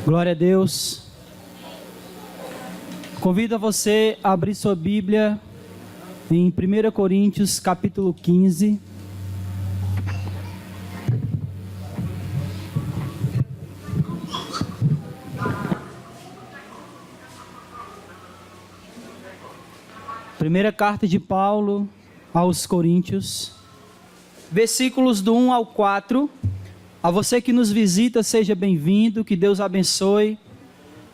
Glória a Deus. Convido você a abrir sua Bíblia em 1 Coríntios capítulo 15. Primeira carta de Paulo aos Coríntios, versículos do 1 ao 4. A você que nos visita, seja bem-vindo, que Deus abençoe.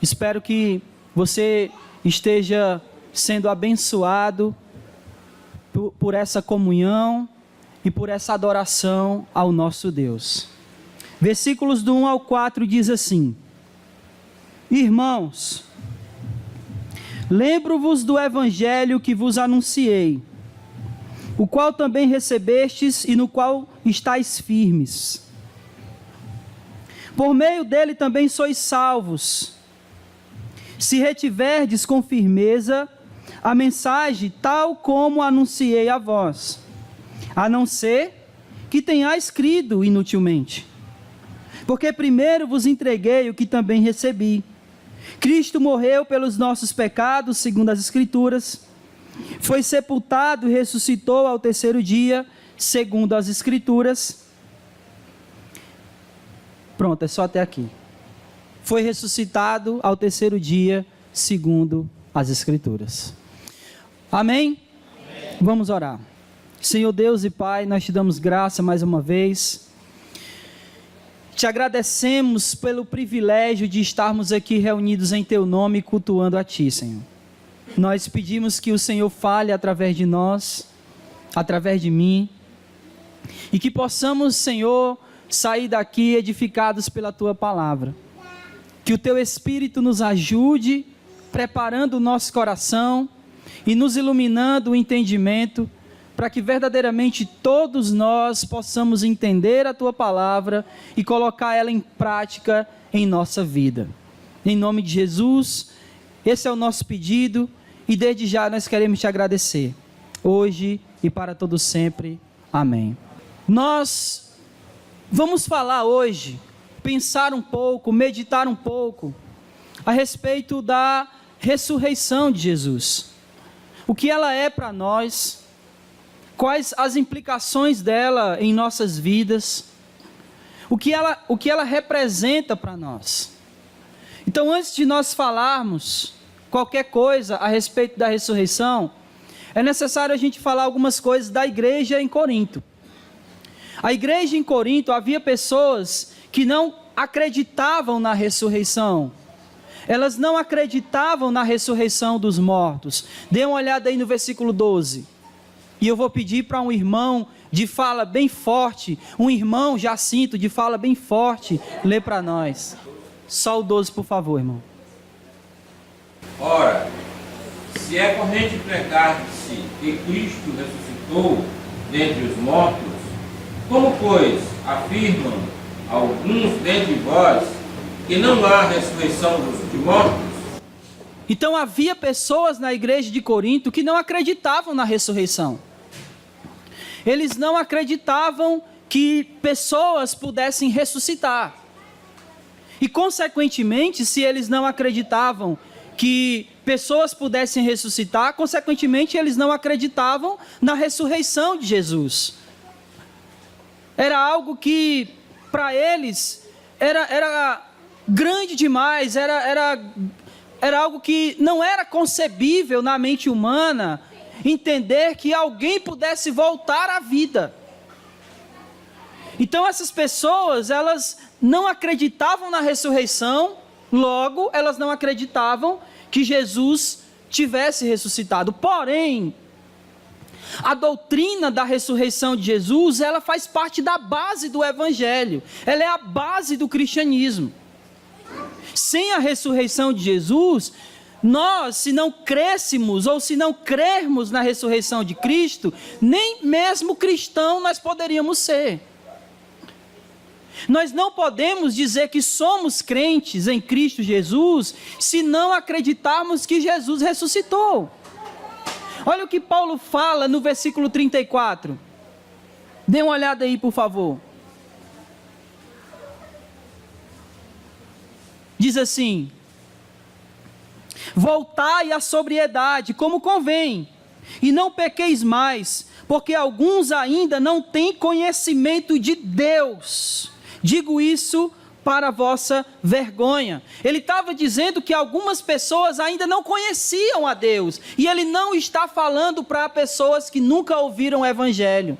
Espero que você esteja sendo abençoado por essa comunhão e por essa adoração ao nosso Deus. Versículos do 1 ao 4 diz assim: Irmãos, lembro-vos do evangelho que vos anunciei, o qual também recebestes e no qual estáis firmes. Por meio dele também sois salvos, se retiverdes com firmeza a mensagem tal como anunciei a vós, a não ser que tenhais crido inutilmente. Porque primeiro vos entreguei o que também recebi. Cristo morreu pelos nossos pecados, segundo as Escrituras, foi sepultado e ressuscitou ao terceiro dia, segundo as Escrituras. Pronto, é só até aqui. Foi ressuscitado ao terceiro dia, segundo as Escrituras. Amém? Amém. Vamos orar. Senhor Deus e Pai, nós te damos graça mais uma vez. Te agradecemos pelo privilégio de estarmos aqui reunidos em Teu nome, cultuando a Ti, Senhor. Nós pedimos que o Senhor fale através de nós, através de mim, e que possamos, Senhor, sair daqui edificados pela Tua palavra. Que o Teu Espírito nos ajude, preparando o nosso coração e nos iluminando o entendimento, para que verdadeiramente todos nós possamos entender a Tua palavra e colocar ela em prática em nossa vida. Em nome de Jesus, esse é o nosso pedido e desde já nós queremos Te agradecer, hoje e para todo sempre. Amém. Nós vamos falar hoje, pensar um pouco, meditar um pouco a respeito da ressurreição de Jesus. O que ela é para nós, quais as implicações dela em nossas vidas, o que ela representa para nós. Então, antes de nós falarmos qualquer coisa a respeito da ressurreição, é necessário a gente falar algumas coisas da igreja em Corinto. A igreja em Corinto, havia pessoas que não acreditavam na ressurreição. Elas não acreditavam na ressurreição dos mortos. Dê uma olhada aí no versículo 12. E eu vou pedir para um irmão de fala bem forte, um irmão Jacinto de fala bem forte, ler para nós. Só o 12, por favor, irmão. Ora, se é corrente pregar-se que Cristo ressuscitou dentre os mortos, como, pois, afirmam alguns dentre vós que não há ressurreição de mortos? Então havia pessoas na igreja de Corinto que não acreditavam na ressurreição. Eles não acreditavam que pessoas pudessem ressuscitar. E consequentemente, se eles não acreditavam que pessoas pudessem ressuscitar, consequentemente eles não acreditavam na ressurreição de Jesus. Era algo que, para eles, era grande demais, era algo que não era concebível na mente humana, entender que alguém pudesse voltar à vida. Então essas pessoas, elas não acreditavam na ressurreição, logo elas não acreditavam que Jesus tivesse ressuscitado. Porém, a doutrina da ressurreição de Jesus, ela faz parte da base do evangelho, ela é a base do cristianismo. Sem a ressurreição de Jesus, nós, se não crêssemos ou se não crermos na ressurreição de Cristo, nem mesmo cristão nós poderíamos ser. Nós não podemos dizer que somos crentes em Cristo Jesus se não acreditarmos que Jesus ressuscitou. Olha o que Paulo fala no versículo 34. Dê uma olhada aí, por favor. diz assim: voltai à sobriedade, como convém, e não pequeis mais, porque alguns ainda não têm conhecimento de Deus. Digo isso para a vossa vergonha. Ele estava dizendo que algumas pessoas ainda não conheciam a Deus, e ele não está falando para pessoas que nunca ouviram o Evangelho.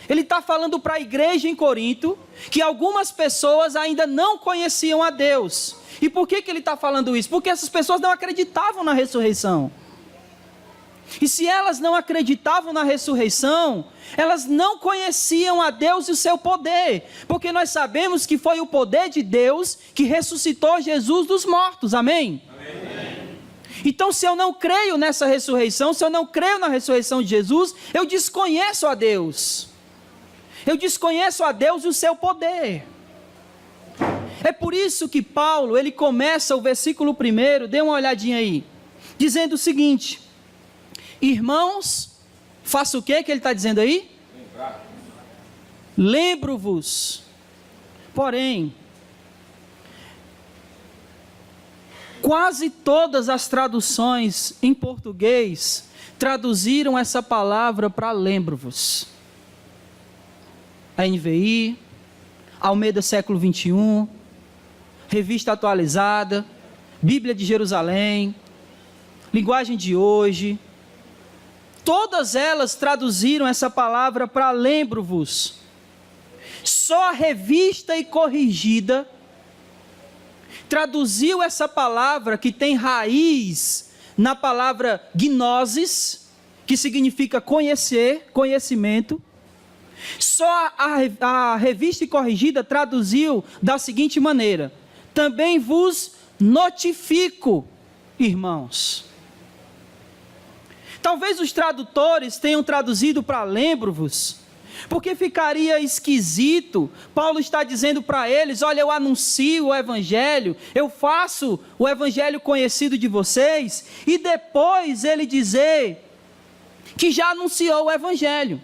Ele está falando para a igreja em Corinto, que algumas pessoas ainda não conheciam a Deus. E por que ele está falando isso? Porque essas pessoas não acreditavam na ressurreição. E se elas não acreditavam na ressurreição, elas não conheciam a Deus e o seu poder. Porque nós sabemos que foi o poder de Deus que ressuscitou Jesus dos mortos. Amém? Amém. Então, se eu não creio nessa ressurreição, se eu não creio na ressurreição de Jesus, eu desconheço a Deus. Eu desconheço a Deus e o seu poder. É por isso que Paulo, ele começa o versículo 1, dê uma olhadinha aí, dizendo o seguinte: irmãos, faça o que ele está dizendo aí? Lembro-vos. Porém, quase todas as traduções em português traduziram essa palavra para lembro-vos. A NVI, Almeida século 21, Revista Atualizada, Bíblia de Jerusalém, Linguagem de Hoje, todas elas traduziram essa palavra para lembro-vos. Só a Revista e Corrigida traduziu essa palavra que tem raiz na palavra gnosis, que significa conhecer, conhecimento. Só a Revista e Corrigida traduziu da seguinte maneira: também vos notifico, irmãos. Talvez os tradutores tenham traduzido para lembro-vos, porque ficaria esquisito. Paulo está dizendo para eles: olha, eu anuncio o Evangelho, eu faço o Evangelho conhecido de vocês, e depois ele dizer que já anunciou o Evangelho.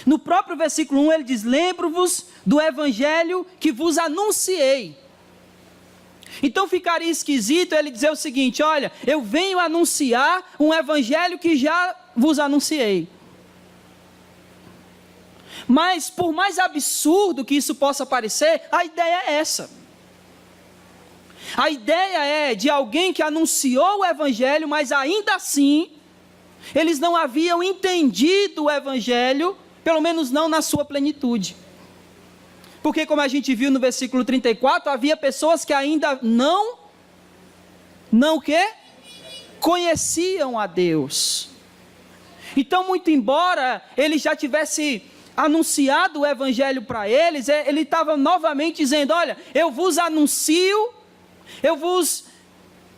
No próprio versículo 1 ele diz: lembro-vos do Evangelho que vos anunciei. Então ficaria esquisito ele dizer o seguinte: olha, eu venho anunciar um Evangelho que já vos anunciei. Mas por mais absurdo que isso possa parecer, a ideia é essa. A ideia é de alguém que anunciou o Evangelho, mas ainda assim eles não haviam entendido o Evangelho, pelo menos não na sua plenitude. Porque, como a gente viu no versículo 34, havia pessoas que ainda não conheciam a Deus. Então, muito embora ele já tivesse anunciado o Evangelho para eles, ele estava novamente dizendo: olha, eu vos anuncio, eu vos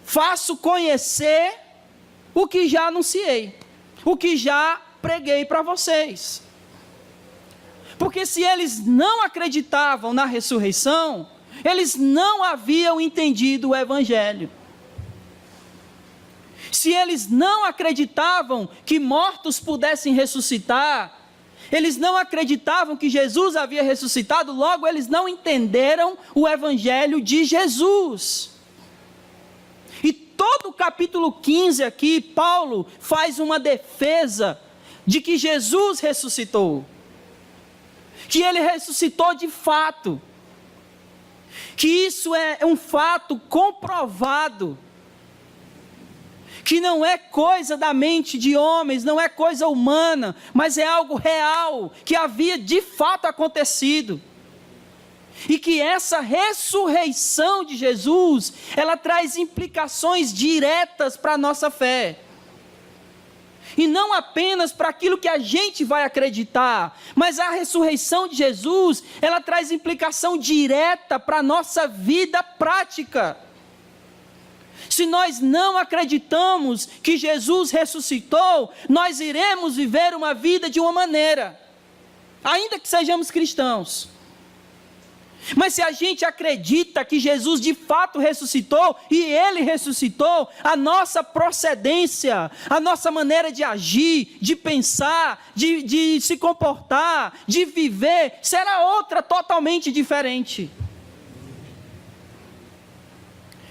faço conhecer o que já anunciei, o que já preguei para vocês. Porque se eles não acreditavam na ressurreição, eles não haviam entendido o Evangelho. Se eles não acreditavam que mortos pudessem ressuscitar, eles não acreditavam que Jesus havia ressuscitado, logo eles não entenderam o Evangelho de Jesus. E todo o capítulo 15 aqui, Paulo faz uma defesa de que Jesus ressuscitou. Que ele ressuscitou de fato, que isso é um fato comprovado, que não é coisa da mente de homens, não é coisa humana, mas é algo real, que havia de fato acontecido, e que essa ressurreição de Jesus, ela traz implicações diretas para a nossa fé. E não apenas para aquilo que a gente vai acreditar, mas a ressurreição de Jesus, ela traz implicação direta para a nossa vida prática. Se nós não acreditamos que Jesus ressuscitou, nós iremos viver uma vida de uma maneira, ainda que sejamos cristãos. Mas se a gente acredita que Jesus de fato ressuscitou, e Ele ressuscitou, a nossa procedência, a nossa maneira de agir, de pensar, de se comportar, de viver, será outra totalmente diferente.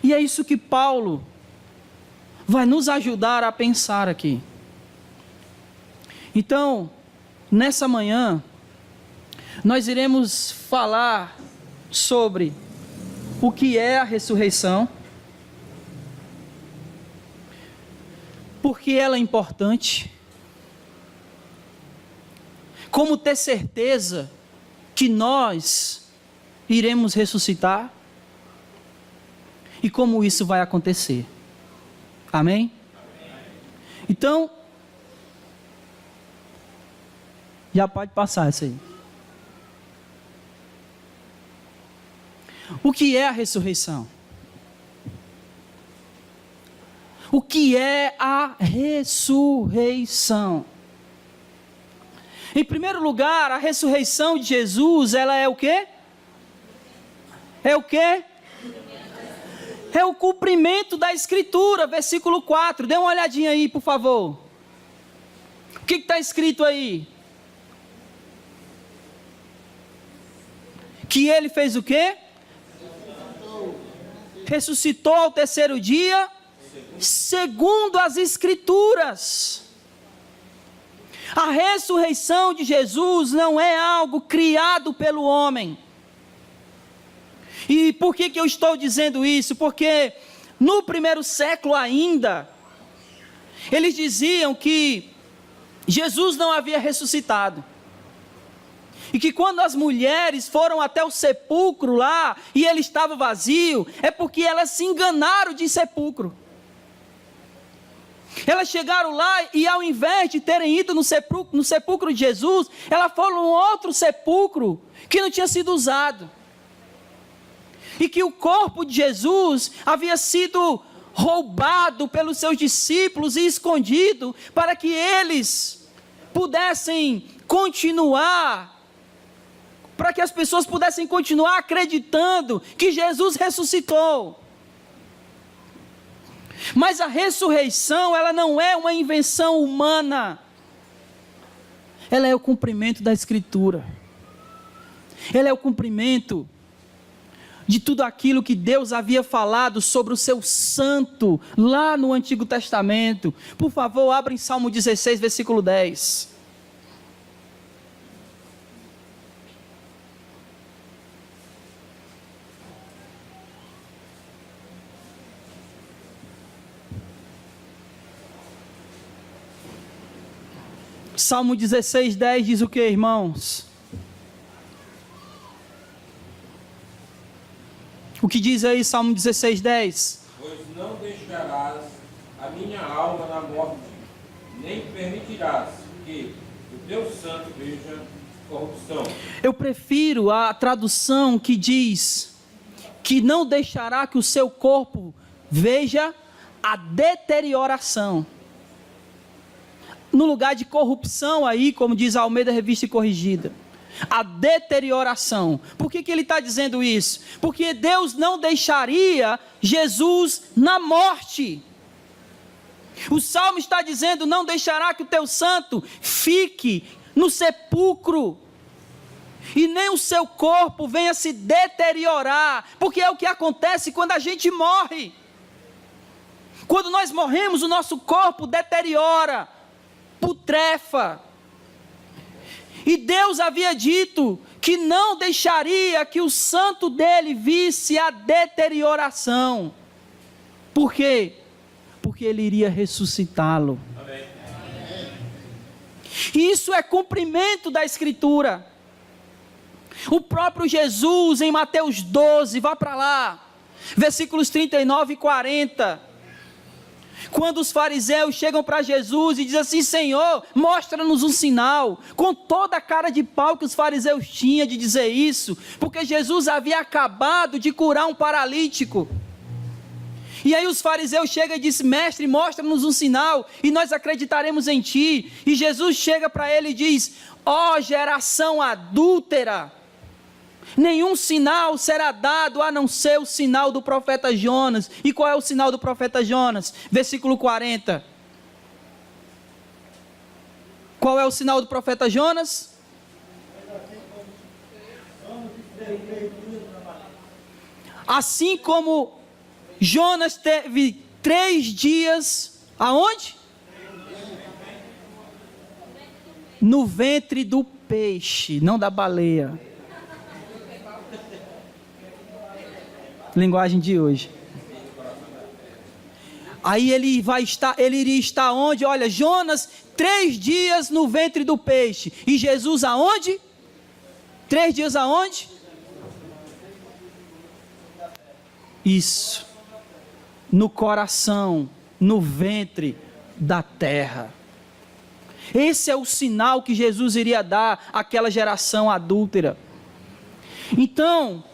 E é isso que Paulo vai nos ajudar a pensar aqui. Então, nessa manhã, nós iremos falar sobre o que é a ressurreição, por que ela é importante, como ter certeza que nós iremos ressuscitar e como isso vai acontecer. Amém? Então, já pode passar isso aí. O que é a ressurreição? O que é a ressurreição? Em primeiro lugar, a ressurreição de Jesus, ela é o quê? É o quê? É o cumprimento da Escritura, versículo 4. Dê uma olhadinha aí, por favor. O que está escrito aí? Que ele fez o quê? Ressuscitou ao terceiro dia, segundo as Escrituras. A ressurreição de Jesus não é algo criado pelo homem. E por que eu estou dizendo isso? Porque no primeiro século ainda, eles diziam que Jesus não havia ressuscitado. E que quando as mulheres foram até o sepulcro lá, e ele estava vazio, é porque elas se enganaram de sepulcro. Elas chegaram lá e ao invés de terem ido no sepulcro de Jesus, elas foram num outro sepulcro que não tinha sido usado. E que o corpo de Jesus havia sido roubado pelos seus discípulos e escondido para que eles pudessem continuar, para que as pessoas pudessem continuar acreditando que Jesus ressuscitou. Mas a ressurreição, ela não é uma invenção humana. Ela é o cumprimento da Escritura. Ela é o cumprimento de tudo aquilo que Deus havia falado sobre o seu santo, lá no Antigo Testamento. Por favor, abra em Salmo 16, versículo 10. Salmo 16, 10 diz o que, irmãos? O que diz aí, Salmo 16, 10? Pois não deixarás a minha alma na morte, nem permitirás que o teu santo veja corrupção. Eu prefiro a tradução que diz que não deixará que o seu corpo veja a deterioração. No lugar de corrupção aí, como diz a Almeida Revista e Corrigida. A deterioração. Por que ele está dizendo isso? Porque Deus não deixaria Jesus na morte. O Salmo está dizendo: não deixará que o teu santo fique no sepulcro, e nem o seu corpo venha se deteriorar, porque é o que acontece quando a gente morre. Quando nós morremos, o nosso corpo deteriora, putrefa. E Deus havia dito que não deixaria que o santo dele visse a deterioração. Por quê? Porque ele iria ressuscitá-lo. Amém. E isso é cumprimento da Escritura. O próprio Jesus em Mateus 12, vá para lá, versículos 39 e 40. Quando os fariseus chegam para Jesus e dizem assim: Senhor, mostra-nos um sinal. Com toda a cara de pau que os fariseus tinham de dizer isso, porque Jesus havia acabado de curar um paralítico. E aí os fariseus chegam e dizem: mestre, mostra-nos um sinal e nós acreditaremos em ti. E Jesus chega para ele e diz: ó geração adúltera, nenhum sinal será dado a não ser o sinal do profeta Jonas. E qual é o sinal do profeta Jonas? Versículo 40. Qual é o sinal do profeta Jonas? Assim como Jonas teve 3 dias, aonde? No ventre do peixe, não da baleia. Linguagem de hoje. Aí ele iria estar onde? Olha, Jonas, 3 dias no ventre do peixe. E Jesus aonde? 3 dias aonde? Isso. No coração, no ventre da terra. Esse é o sinal que Jesus iria dar àquela geração adúltera. Então,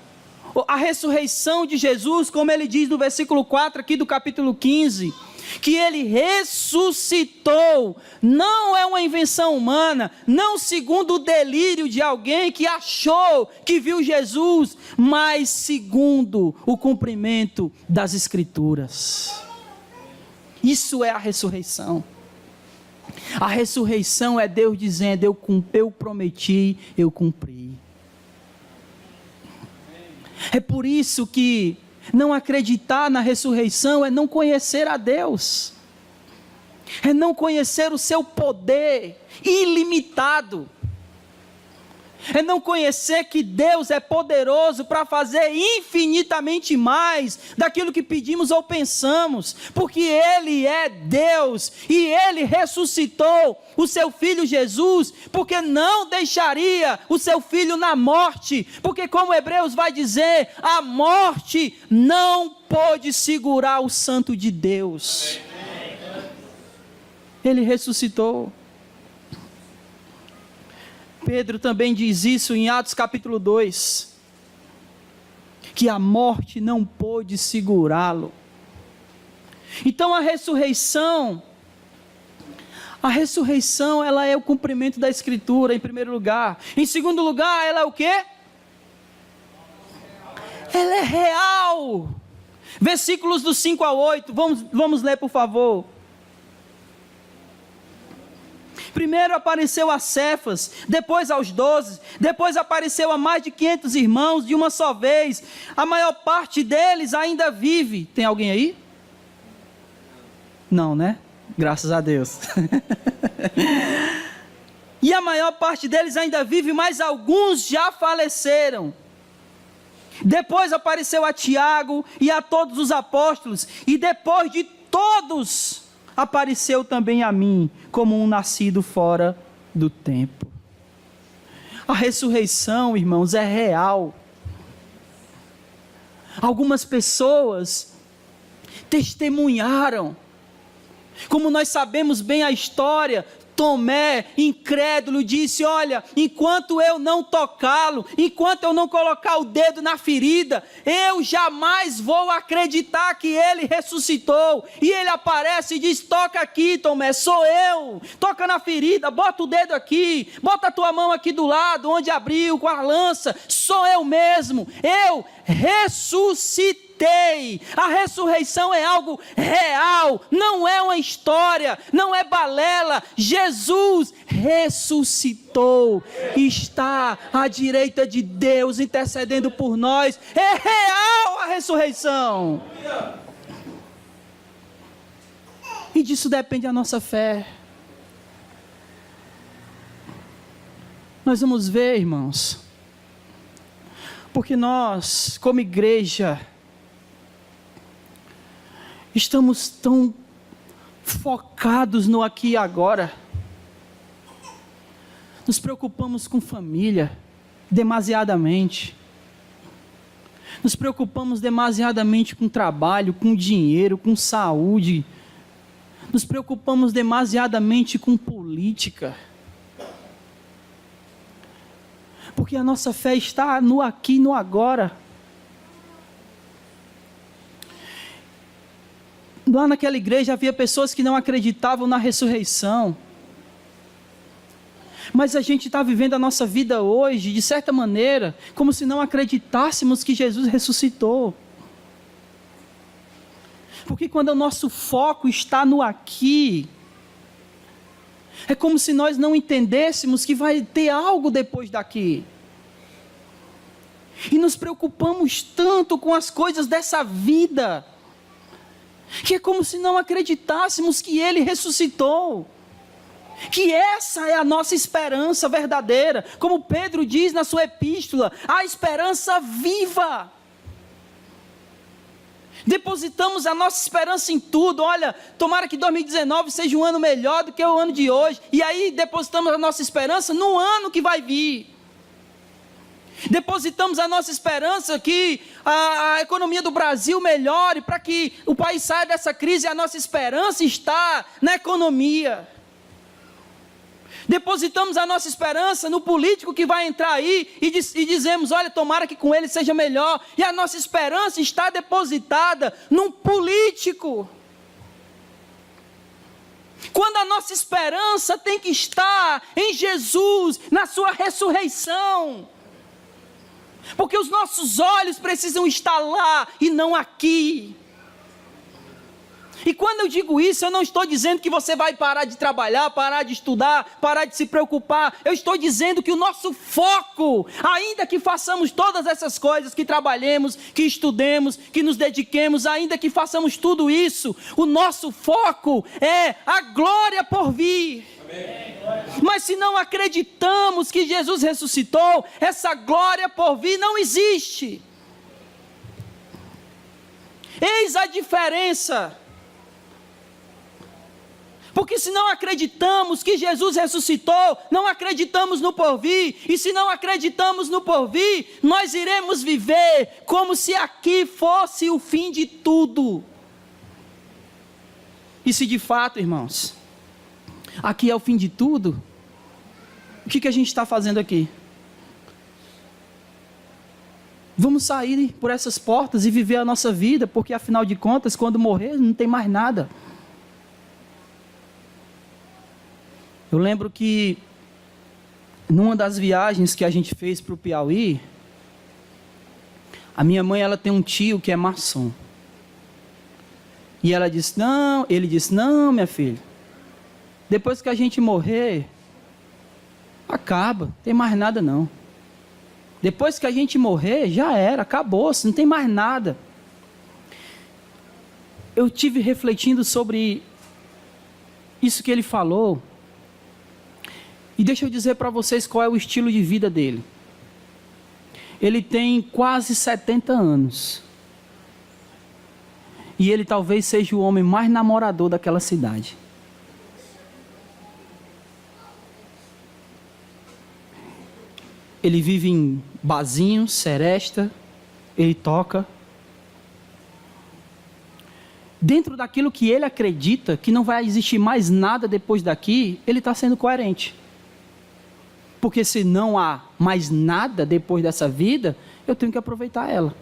a ressurreição de Jesus, como ele diz no versículo 4 aqui do capítulo 15, que ele ressuscitou, não é uma invenção humana, não segundo o delírio de alguém que achou que viu Jesus, mas segundo o cumprimento das Escrituras. Isso é a ressurreição. A ressurreição é Deus dizendo: eu prometi, eu cumpri. É por isso que não acreditar na ressurreição é não conhecer a Deus, é não conhecer o seu poder ilimitado, é não conhecer que Deus é poderoso para fazer infinitamente mais daquilo que pedimos ou pensamos, porque Ele é Deus e Ele ressuscitou o seu Filho Jesus, porque não deixaria o seu Filho na morte, porque como Hebreus vai dizer, a morte não pôde segurar o Santo de Deus. Ele ressuscitou. Pedro também diz isso em Atos capítulo 2, que a morte não pôde segurá-lo. Então a ressurreição ela é o cumprimento da Escritura, em primeiro lugar. Em segundo lugar, ela é o quê? Ela é real. Versículos do 5 a 8, vamos ler por favor. Primeiro apareceu a Cefas, depois aos 12, depois apareceu a mais de 500 irmãos de uma só vez. A maior parte deles ainda vive. Tem alguém aí? Não, né? Graças a Deus. E a maior parte deles ainda vive, mas alguns já faleceram. Depois apareceu a Tiago e a todos os apóstolos, e depois de todos apareceu também a mim, como um nascido fora do tempo. A ressurreição, irmãos, é real. Algumas pessoas testemunharam. Como nós sabemos bem a história, Tomé, incrédulo, disse: olha, enquanto eu não tocá-lo, enquanto eu não colocar o dedo na ferida, eu jamais vou acreditar que ele ressuscitou. E ele aparece e diz: toca aqui, Tomé, sou eu, toca na ferida, bota o dedo aqui, bota a tua mão aqui do lado, onde abriu com a lança, sou eu mesmo, eu ressuscitei. A ressurreição é algo real, não é uma história, não é balela. Jesus ressuscitou, está à direita de Deus intercedendo por nós. É real a ressurreição, e disso depende a nossa fé. Nós vamos ver, irmãos, porque nós, como igreja, estamos tão focados no aqui e agora, nos preocupamos com família demasiadamente, nos preocupamos demasiadamente com trabalho, com dinheiro, com saúde, nos preocupamos demasiadamente com política, porque a nossa fé está no aqui e no agora. Lá naquela igreja havia pessoas que não acreditavam na ressurreição, mas a gente está vivendo a nossa vida hoje, de certa maneira, como se não acreditássemos que Jesus ressuscitou. Porque quando o nosso foco está no aqui, é como se nós não entendêssemos que vai ter algo depois daqui. E nos preocupamos tanto com as coisas dessa vida, que é como se não acreditássemos que Ele ressuscitou, que essa é a nossa esperança verdadeira, como Pedro diz na sua epístola, a esperança viva. Depositamos a nossa esperança em tudo. Olha, tomara que 2019 seja um ano melhor do que o ano de hoje, e aí depositamos a nossa esperança no ano que vai vir. Depositamos a nossa esperança que a economia do Brasil melhore, para que o país saia dessa crise, a nossa esperança está na economia. Depositamos a nossa esperança no político que vai entrar aí e dizemos, olha, tomara que com ele seja melhor, e a nossa esperança está depositada num político. Quando a nossa esperança tem que estar em Jesus, na sua ressurreição. Porque os nossos olhos precisam estar lá e não aqui. E quando eu digo isso, eu não estou dizendo que você vai parar de trabalhar, parar de estudar, parar de se preocupar. Eu estou dizendo que o nosso foco, ainda que façamos todas essas coisas, que trabalhemos, que estudemos, que nos dediquemos, ainda que façamos tudo isso, o nosso foco é a glória por vir. Mas se não acreditamos que Jesus ressuscitou, essa glória por vir não existe. Eis a diferença. Porque se não acreditamos que Jesus ressuscitou, não acreditamos no porvir, e se não acreditamos no porvir, nós iremos viver como se aqui fosse o fim de tudo. E se de fato, irmãos, aqui é o fim de tudo, o que a gente está fazendo aqui? Vamos sair por essas portas e viver a nossa vida, porque afinal de contas, quando morrer, não tem mais nada. Eu lembro que, numa das viagens que a gente fez para o Piauí, a minha mãe, ela tem um tio que é maçom. E ela disse, ele disse, não, minha filha, depois que a gente morrer, acaba, não tem mais nada não. Depois que a gente morrer, já era, acabou-se, não tem mais nada. Eu tive refletindo sobre isso que ele falou, e deixa eu dizer para vocês qual é o estilo de vida dele. Ele tem quase 70 anos. E ele talvez seja o homem mais namorador daquela cidade. Ele vive em barzinhos, seresta, ele toca. Dentro daquilo que ele acredita, que não vai existir mais nada depois daqui, ele está sendo coerente. Porque se não há mais nada depois dessa vida, eu tenho que aproveitar ela.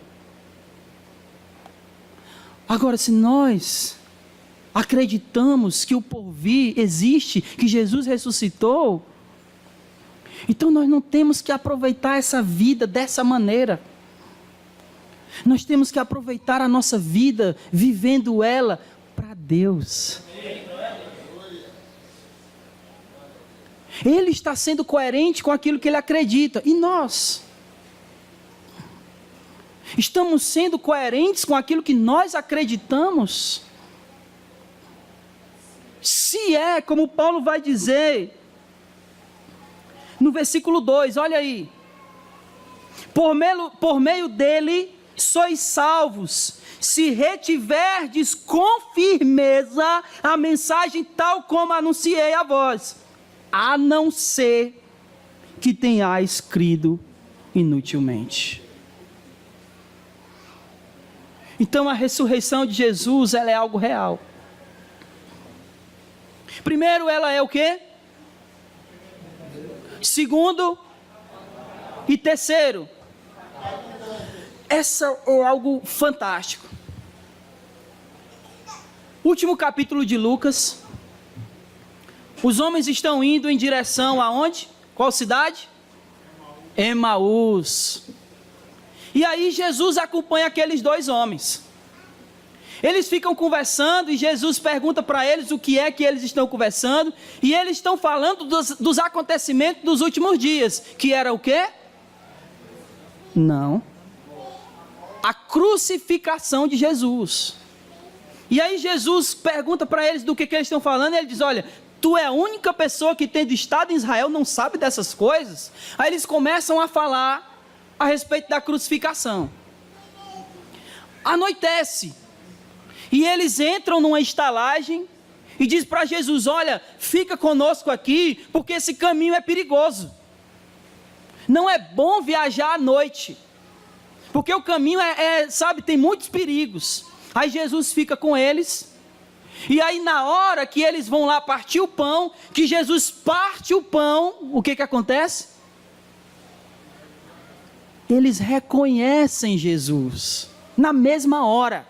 Agora, se nós acreditamos que o porvir existe, que Jesus ressuscitou, então nós não temos que aproveitar essa vida dessa maneira. Nós temos que aproveitar a nossa vida, vivendo ela para Deus. Ele está sendo coerente com aquilo que ele acredita. E nós? Estamos sendo coerentes com aquilo que nós acreditamos? Se é, como Paulo vai dizer, no versículo 2, olha aí. Por meio dele sois salvos, se retiverdes com firmeza a mensagem tal como anunciei a vós, a não ser que tenhais crido inutilmente. Então a ressurreição de Jesus, ela é algo real. Primeiro, ela é o quê? Segundo e terceiro, essa é algo fantástico. Último capítulo de Lucas. Os homens estão indo em direção aonde? Qual cidade? Emaús. E aí Jesus acompanha aqueles dois homens. Eles ficam conversando e Jesus pergunta para eles o que é que eles estão conversando. E eles estão falando dos acontecimentos dos últimos dias. Que era o quê? Não. A crucificação de Jesus. E aí Jesus pergunta para eles do que eles estão falando, e ele diz: olha, tu é a única pessoa que tendo estado em Israel não sabe dessas coisas? Aí eles começam a falar a respeito da crucificação. Anoitece, e eles entram numa estalagem, e diz para Jesus: olha, fica conosco aqui, porque esse caminho é perigoso. Não é bom viajar à noite, porque o caminho sabe, tem muitos perigos. Aí Jesus fica com eles, e aí na hora que eles vão lá partir o pão, que Jesus parte o pão, o que acontece? Eles reconhecem Jesus, na mesma hora.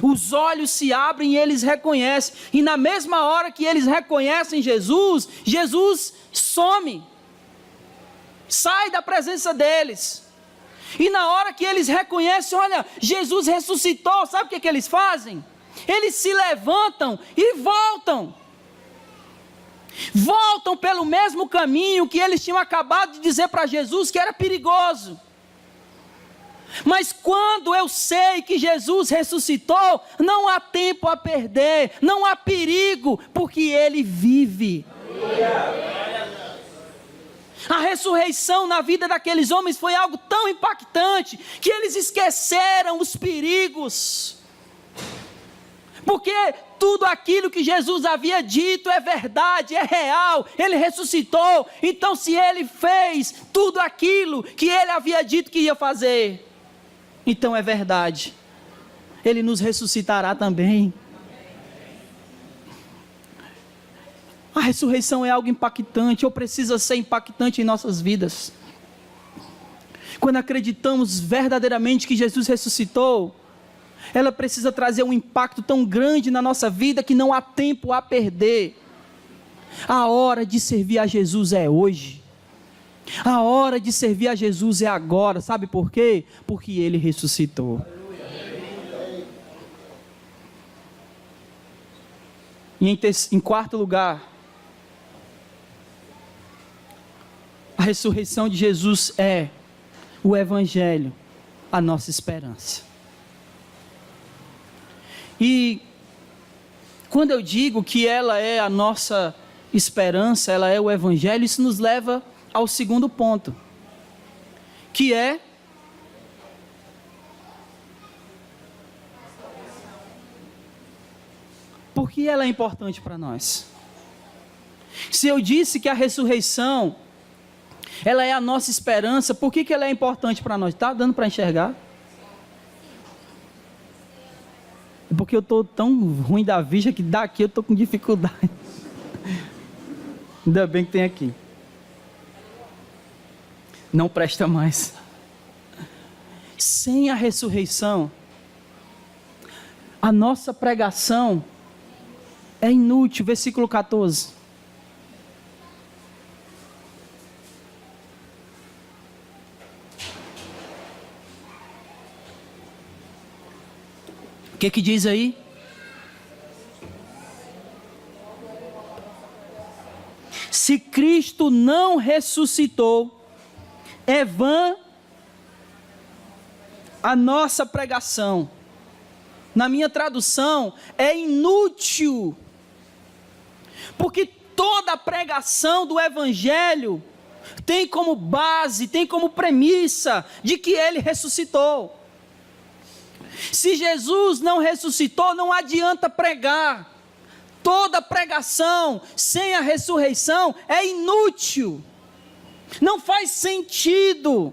Os olhos se abrem e eles reconhecem, e na mesma hora que eles reconhecem Jesus, Jesus some, sai da presença deles. E na hora que eles reconhecem, olha, Jesus ressuscitou, sabe o que eles fazem? Eles se levantam e voltam pelo mesmo caminho que eles tinham acabado de dizer para Jesus que era perigoso. Mas quando eu sei que Jesus ressuscitou, não há tempo a perder, não há perigo, porque Ele vive. A ressurreição na vida daqueles homens foi algo tão impactante, que eles esqueceram os perigos, porque tudo aquilo que Jesus havia dito é verdade, é real, Ele ressuscitou. Então se Ele fez tudo aquilo que Ele havia dito que ia fazer, então é verdade, Ele nos ressuscitará também. A ressurreição é algo impactante, ou precisa ser impactante em nossas vidas. Quando acreditamos verdadeiramente que Jesus ressuscitou, ela precisa trazer um impacto tão grande na nossa vida que não há tempo a perder. A hora de servir a Jesus é hoje. A hora de servir a Jesus é agora. Sabe por quê? Porque Ele ressuscitou. E em quarto lugar, a ressurreição de Jesus é o Evangelho, a nossa esperança. E quando eu digo que ela é a nossa esperança, ela é o Evangelho, isso nos leva ao segundo ponto, que é por que ela é importante para nós. Se eu disse que a ressurreição ela é a nossa esperança, por que ela é importante para nós? Está dando para enxergar? É porque eu estou tão ruim da vista que daqui eu estou com dificuldade. Ainda bem que tem aqui. Não presta mais. Sem a ressurreição, a nossa pregação é inútil. Versículo 14. O que diz aí? Se Cristo não ressuscitou, é vã a nossa pregação. Na minha tradução, é inútil, porque toda a pregação do Evangelho tem como base, tem como premissa de que Ele ressuscitou. Se Jesus não ressuscitou, não adianta pregar. Toda pregação sem a ressurreição é inútil. Não faz sentido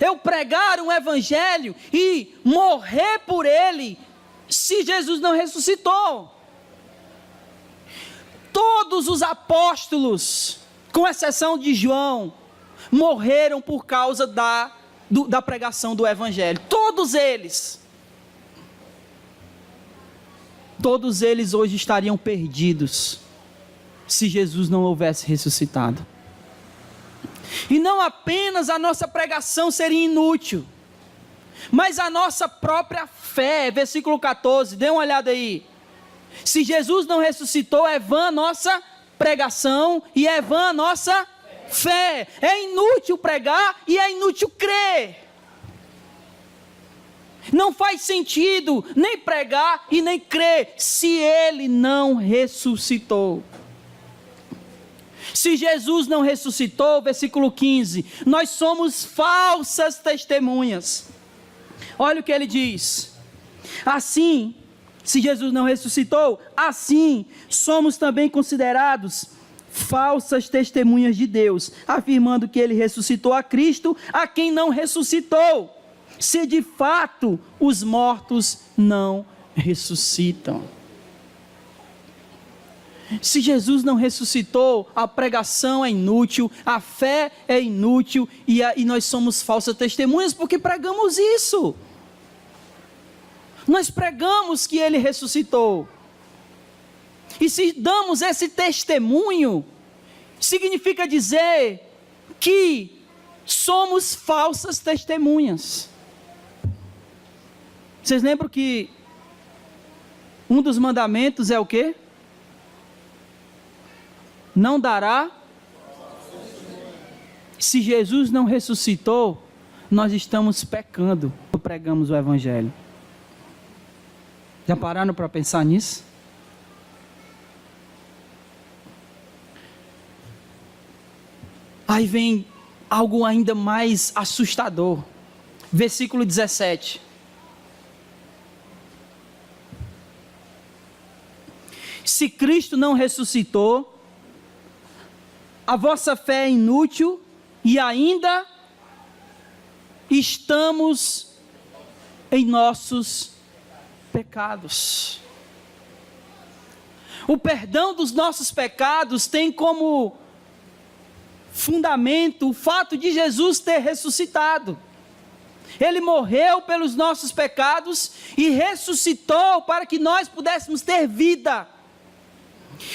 eu pregar um evangelho e morrer por ele, se Jesus não ressuscitou. Todos os apóstolos, com exceção de João, morreram por causa da pregação do evangelho. Todos eles hoje estariam perdidos, se Jesus não houvesse ressuscitado. E não apenas a nossa pregação seria inútil, mas a nossa própria fé. Versículo 14, dê uma olhada aí. Se Jesus não ressuscitou, é vã a nossa pregação e é vã a nossa fé. É inútil pregar e é inútil crer. Não faz sentido nem pregar e nem crer se ele não ressuscitou. Se Jesus não ressuscitou, versículo 15, nós somos falsas testemunhas. Olha o que ele diz. Assim, se Jesus não ressuscitou, assim somos também considerados falsas testemunhas de Deus, afirmando que ele ressuscitou a Cristo, a quem não ressuscitou, se de fato os mortos não ressuscitam. Se Jesus não ressuscitou, a pregação é inútil, a fé é inútil, e nós somos falsas testemunhas porque pregamos isso. Nós pregamos que ele ressuscitou. E se damos esse testemunho, significa dizer que somos falsas testemunhas. Vocês lembram que um dos mandamentos é o quê? Não dará. Se Jesus não ressuscitou, nós estamos pecando quando pregamos o Evangelho. Já pararam para pensar nisso? Aí vem algo ainda mais assustador. Versículo 17. Se Cristo não ressuscitou, a vossa fé é inútil e ainda estamos em nossos pecados. O perdão dos nossos pecados tem como fundamento o fato de Jesus ter ressuscitado. Ele morreu pelos nossos pecados e ressuscitou para que nós pudéssemos ter vida.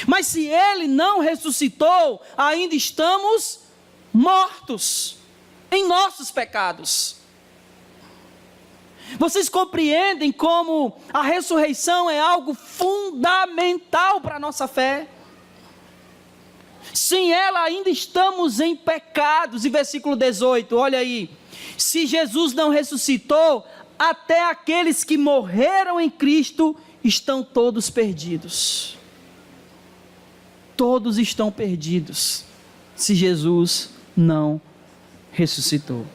Mas se ele não ressuscitou, ainda estamos mortos em nossos pecados. Vocês compreendem como a ressurreição é algo fundamental para a nossa fé? Sem ela ainda estamos em pecados. E versículo 18, olha aí. Se Jesus não ressuscitou, até aqueles que morreram em Cristo estão todos perdidos. Todos estão perdidos, se Jesus não ressuscitou.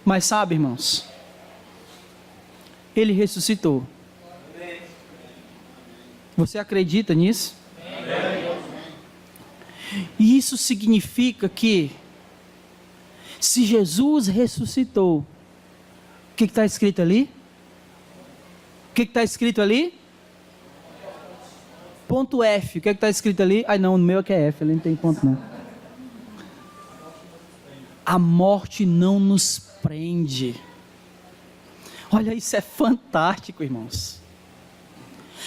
Mas sabe, irmãos, ele ressuscitou. Você acredita nisso? E isso significa que, se Jesus ressuscitou, o que está escrito ali? O que está escrito ali? Ponto F, o que está escrito ali? Ai não, no meu é que é F, ali não tem ponto não. A morte não nos prende. Olha, isso é fantástico, irmãos.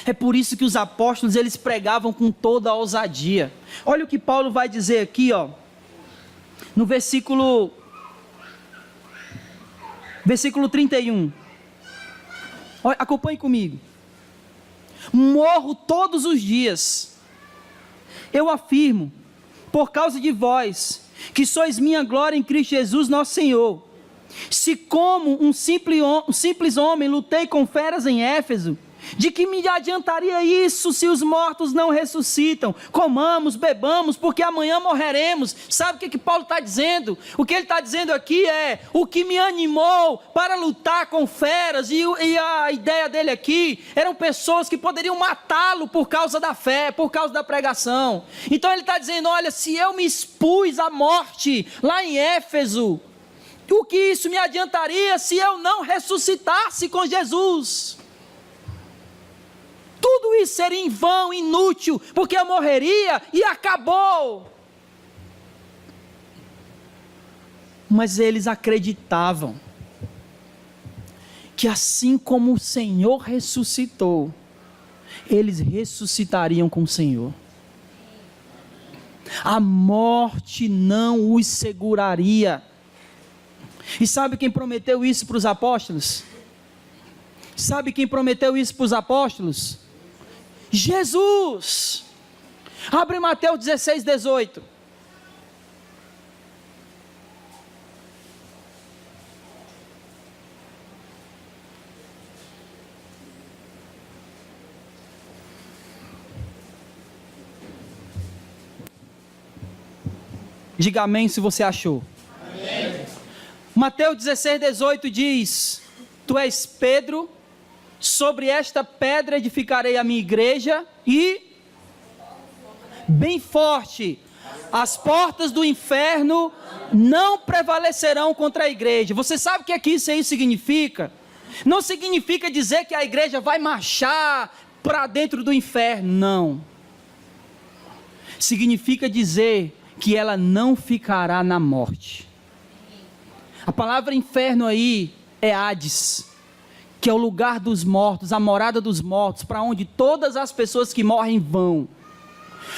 É por isso que os apóstolos, eles pregavam com toda a ousadia. Olha o que Paulo vai dizer aqui, ó, no versículo 31. Olha, acompanhe comigo. Morro todos os dias, eu afirmo, por causa de vós, que sois minha glória em Cristo Jesus nosso Senhor. Se como um simples homem lutei com feras em Éfeso, de que me adiantaria isso se os mortos não ressuscitam? Comamos, bebamos, porque amanhã morreremos. Sabe o que Paulo está dizendo? O que ele está dizendo aqui é: o que me animou para lutar com feras, e a ideia dele aqui, eram pessoas que poderiam matá-lo por causa da fé, por causa da pregação. Então ele está dizendo: olha, se eu me expus à morte lá em Éfeso, o que isso me adiantaria se eu não ressuscitasse com Jesus? Tudo isso seria em vão, inútil, porque eu morreria e acabou. Mas eles acreditavam que assim como o Senhor ressuscitou, eles ressuscitariam com o Senhor. A morte não os seguraria. E sabe quem prometeu isso para os apóstolos? Sabe quem prometeu isso para os apóstolos? Jesus. Abre Mateus 16, 18. Diga amém se você achou. Amém. Mateus 16:18 diz: Tu és Pedro, sobre esta pedra edificarei a minha igreja e, bem forte, as portas do inferno não prevalecerão contra a igreja. Você sabe o que isso aí significa? Não significa dizer que a igreja vai marchar para dentro do inferno, não. Significa dizer que ela não ficará na morte. A palavra inferno aí é Hades, que é o lugar dos mortos, a morada dos mortos, para onde todas as pessoas que morrem vão.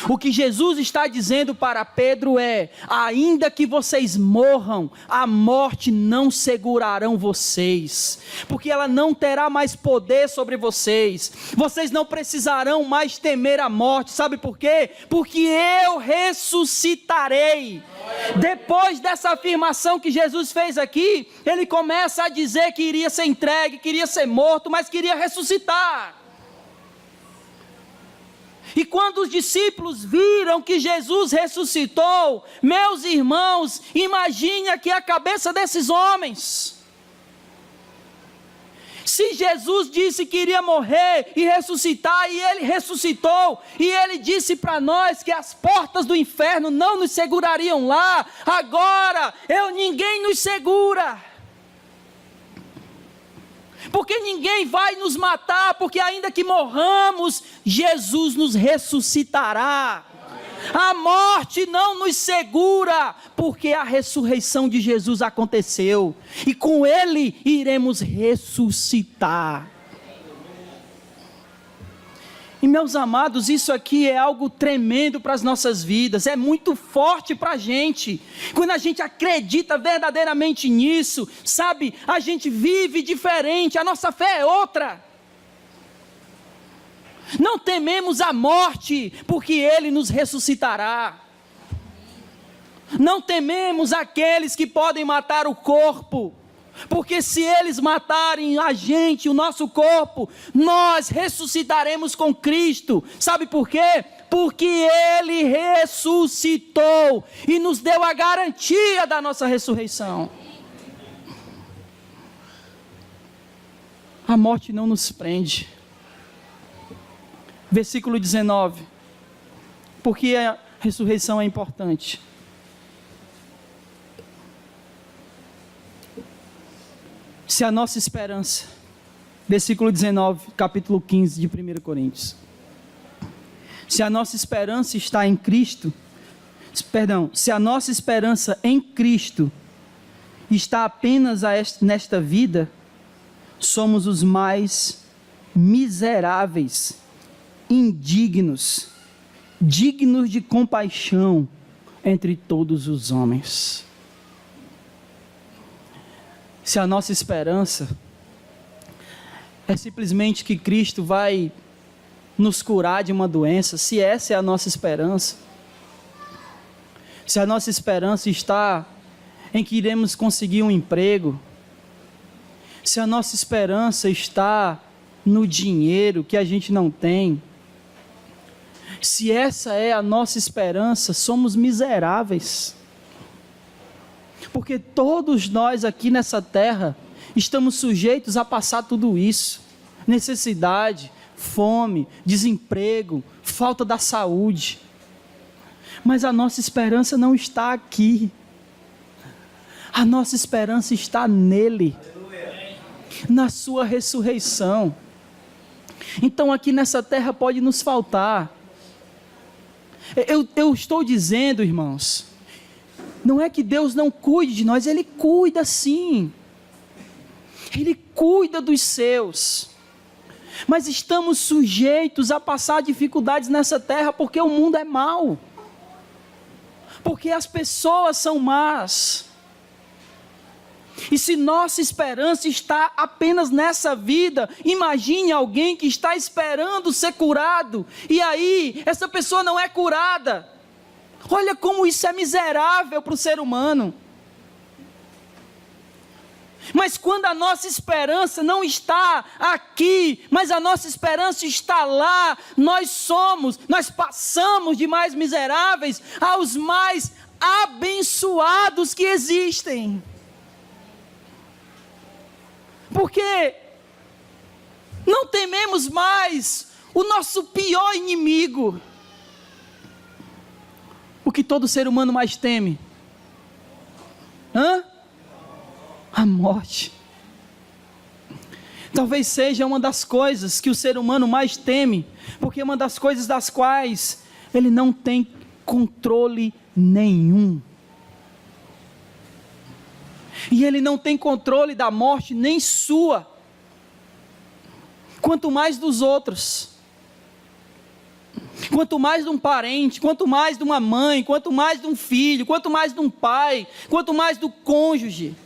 O que Jesus está dizendo para Pedro é: ainda que vocês morram, a morte não segurarão vocês, porque ela não terá mais poder sobre vocês. Vocês não precisarão mais temer a morte. Sabe por quê? Porque eu ressuscitarei. Depois dessa afirmação que Jesus fez aqui, ele começa a dizer que iria ser entregue, queria ser morto, mas queria ressuscitar. E quando os discípulos viram que Jesus ressuscitou, meus irmãos, imagine aqui a cabeça desses homens. Se Jesus disse que iria morrer e ressuscitar, e ele ressuscitou, e ele disse para nós que as portas do inferno não nos segurariam lá, agora ninguém nos segura. Porque ninguém vai nos matar, porque ainda que morramos, Jesus nos ressuscitará. A morte não nos segura, porque a ressurreição de Jesus aconteceu, e com Ele iremos ressuscitar. E meus amados, isso aqui é algo tremendo para as nossas vidas, é muito forte para a gente. Quando a gente acredita verdadeiramente nisso, sabe, a gente vive diferente, a nossa fé é outra. Não tememos a morte, porque Ele nos ressuscitará. Não tememos aqueles que podem matar o corpo, porque se eles matarem a gente, o nosso corpo, nós ressuscitaremos com Cristo. Sabe por quê? Porque Ele ressuscitou e nos deu a garantia da nossa ressurreição. A morte não nos prende. Versículo 19. Porque a ressurreição é importante. Se a nossa esperança, versículo 19, capítulo 15 de 1 Coríntios. Se a nossa esperança está em Cristo, se a nossa esperança em Cristo está apenas nesta vida, somos os mais miseráveis, indignos, dignos de compaixão entre todos os homens. Se a nossa esperança é simplesmente que Cristo vai nos curar de uma doença, se essa é a nossa esperança, se a nossa esperança está em que iremos conseguir um emprego, se a nossa esperança está no dinheiro que a gente não tem, se essa é a nossa esperança, somos miseráveis. Porque todos nós aqui nessa terra estamos sujeitos a passar tudo isso: necessidade, fome, desemprego, falta da saúde. Mas a nossa esperança não está aqui. A nossa esperança está nele, na sua ressurreição. Então aqui nessa terra pode nos faltar. Eu estou dizendo, irmãos, não é que Deus não cuide de nós, Ele cuida sim. Ele cuida dos seus. Mas estamos sujeitos a passar dificuldades nessa terra porque o mundo é mau. Porque as pessoas são más. E se nossa esperança está apenas nessa vida, imagine alguém que está esperando ser curado, e aí essa pessoa não é curada. Olha como isso é miserável para o ser humano. Mas quando a nossa esperança não está aqui, mas a nossa esperança está lá, nós passamos de mais miseráveis aos mais abençoados que existem. Porque não tememos mais o nosso pior inimigo. O que todo ser humano mais teme? A morte. Talvez seja uma das coisas que o ser humano mais teme, porque é uma das coisas das quais ele não tem controle nenhum. E ele não tem controle da morte nem sua, quanto mais dos outros. Quanto mais de um parente, quanto mais de uma mãe, quanto mais de um filho, quanto mais de um pai, quanto mais do cônjuge.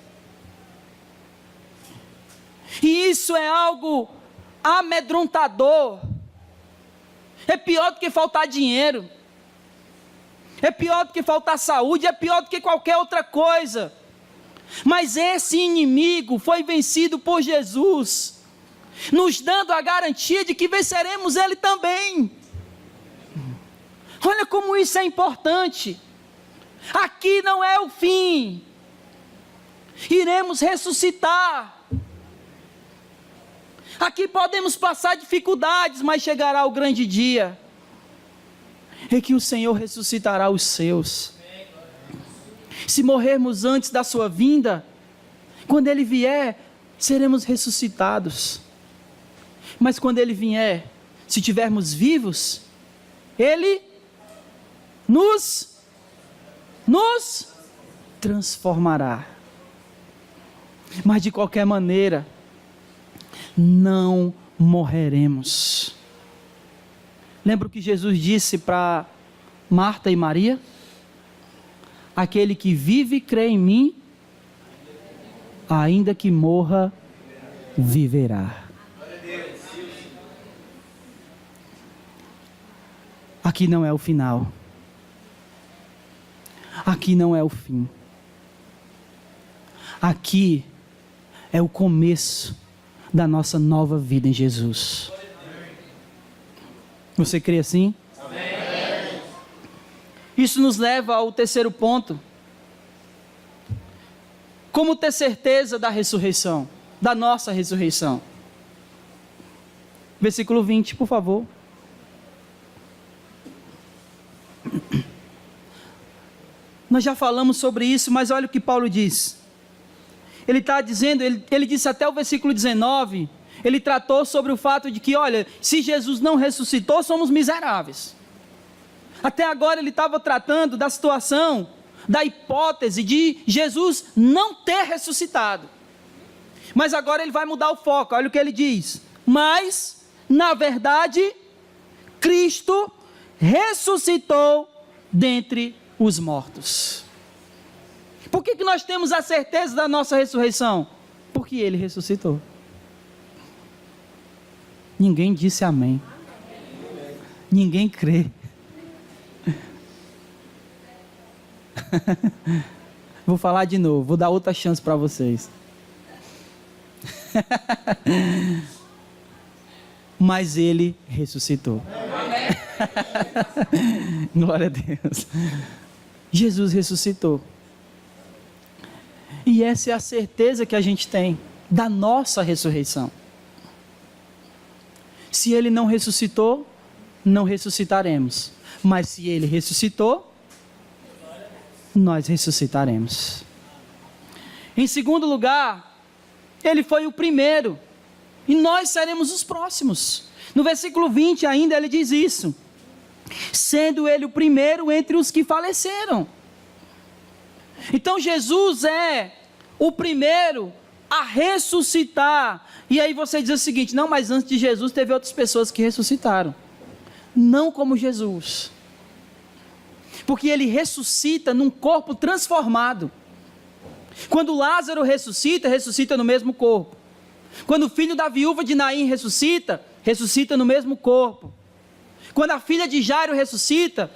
E isso é algo amedrontador. É pior do que faltar dinheiro. É pior do que faltar saúde, é pior do que qualquer outra coisa. Mas esse inimigo foi vencido por Jesus, nos dando a garantia de que venceremos ele também. Olha como isso é importante. Aqui não é o fim. Iremos ressuscitar. Aqui podemos passar dificuldades, mas chegará o grande dia em que o Senhor ressuscitará os seus. Se morrermos antes da sua vinda, quando Ele vier, seremos ressuscitados. Mas quando Ele vier, se estivermos vivos, Ele nos transformará. Mas de qualquer maneira, não morreremos. Lembra o que Jesus disse para Marta e Maria? Aquele que vive e crê em mim, ainda que morra, viverá. Aqui não é o final. Aqui não é o fim. Aqui é o começo da nossa nova vida em Jesus. Você crê assim? Amém. Isso nos leva ao terceiro ponto. Como ter certeza da ressurreição, da nossa ressurreição? Versículo 20, por favor. Nós já falamos sobre isso, mas olha o que Paulo diz. Ele está dizendo, ele disse até o versículo 19, ele tratou sobre o fato de que, olha, se Jesus não ressuscitou, somos miseráveis. Até agora ele estava tratando da situação, da hipótese de Jesus não ter ressuscitado. Mas agora ele vai mudar o foco, olha o que ele diz. Mas, na verdade, Cristo ressuscitou dentre os mortos. Por que nós temos a certeza da nossa ressurreição? Porque Ele ressuscitou. Ninguém disse amém. Ninguém crê. Vou falar de novo, vou dar outra chance para vocês. Mas Ele ressuscitou. Glória a Deus. Jesus ressuscitou. E essa é a certeza que a gente tem da nossa ressurreição. Se Ele não ressuscitou, não ressuscitaremos. Mas se Ele ressuscitou, nós ressuscitaremos. Em segundo lugar, Ele foi o primeiro, e nós seremos os próximos. No versículo 20 ainda ele diz isso. Sendo Ele o primeiro entre os que faleceram. Então Jesus é o primeiro a ressuscitar. E aí você diz o seguinte: não, mas antes de Jesus teve outras pessoas que ressuscitaram. Não como Jesus. Porque Ele ressuscita num corpo transformado. Quando Lázaro ressuscita, ressuscita no mesmo corpo. Quando o filho da viúva de Naim ressuscita, ressuscita no mesmo corpo. Quando a filha de Jairo ressuscita,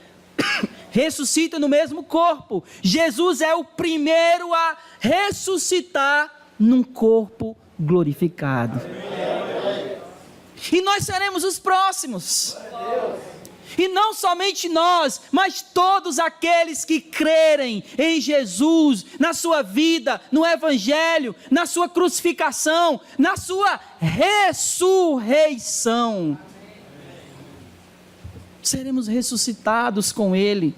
ressuscita no mesmo corpo. Jesus é o primeiro a ressuscitar num corpo glorificado. E nós seremos os próximos. E não somente nós, mas todos aqueles que crerem em Jesus, na sua vida, no Evangelho, na sua crucificação, na sua ressurreição. Seremos ressuscitados com Ele.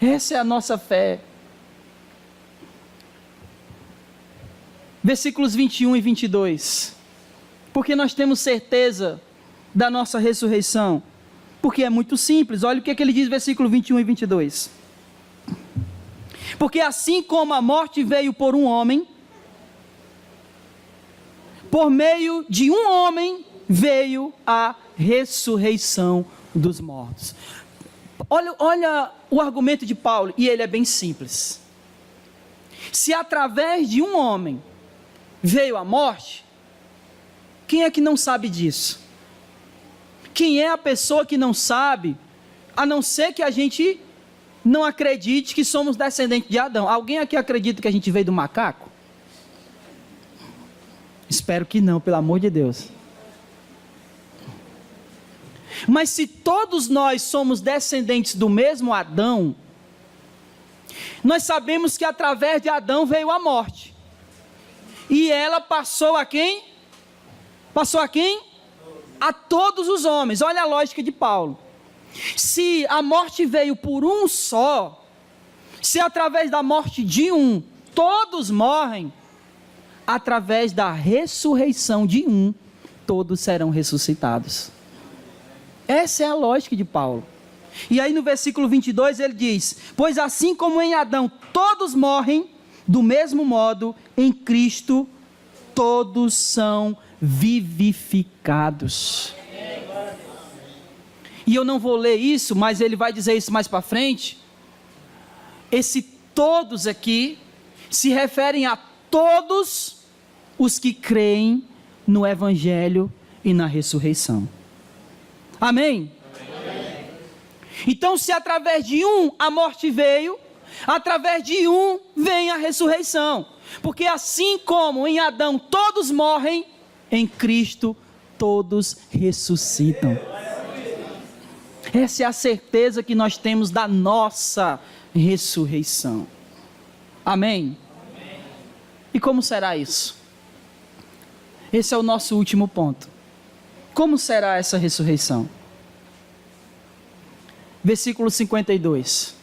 Essa é a nossa fé. Versículos 21 e 22. Porque nós temos certeza da nossa ressurreição? Porque é muito simples. Olha o que ele diz, versículo 21 e 22. Porque assim como a morte veio por um homem, por meio de um homem veio a ressurreição dos mortos. Olha o argumento de Paulo, e ele é bem simples. Se através de um homem veio a morte, quem é que não sabe disso? Quem é a pessoa que não sabe, a não ser que a gente não acredite que somos descendentes de Adão? Alguém aqui acredita que a gente veio do macaco? Espero que não, pelo amor de Deus. Mas se todos nós somos descendentes do mesmo Adão, nós sabemos que através de Adão veio a morte. E ela passou a quem? Passou a quem? A todos os homens. Olha a lógica de Paulo. Se a morte veio por um só, se através da morte de um todos morrem, através da ressurreição de um, todos serão ressuscitados. Essa é a lógica de Paulo. E aí no versículo 22 ele diz: pois assim como em Adão todos morrem, do mesmo modo em Cristo todos são vivificados. E eu não vou ler isso, mas ele vai dizer isso mais para frente. Esse todos aqui se referem a todos os que creem no Evangelho e na ressurreição. Amém? Amém. Então, se através de um a morte veio, através de um vem a ressurreição. Porque assim como em Adão todos morrem, em Cristo todos ressuscitam. Essa é a certeza que nós temos da nossa ressurreição. Amém? Amém. E como será isso? Esse é o nosso último ponto. Como será essa ressurreição? Versículo 52.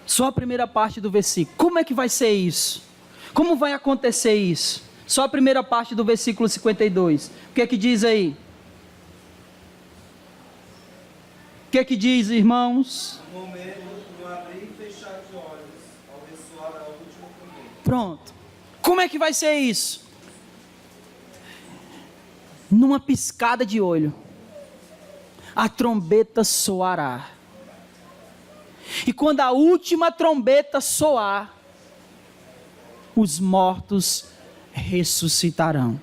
Só a primeira parte do versículo. Como é que vai ser isso? Como vai acontecer isso? Só a primeira parte do versículo 52. O que é que diz aí? O que é que diz, irmãos? No abrir e fechar de olhos, ao ressoar a última trombeta. Pronto. Como é que vai ser isso? Numa piscada de olho, a trombeta soará. E quando a última trombeta soar, os mortos ressuscitarão.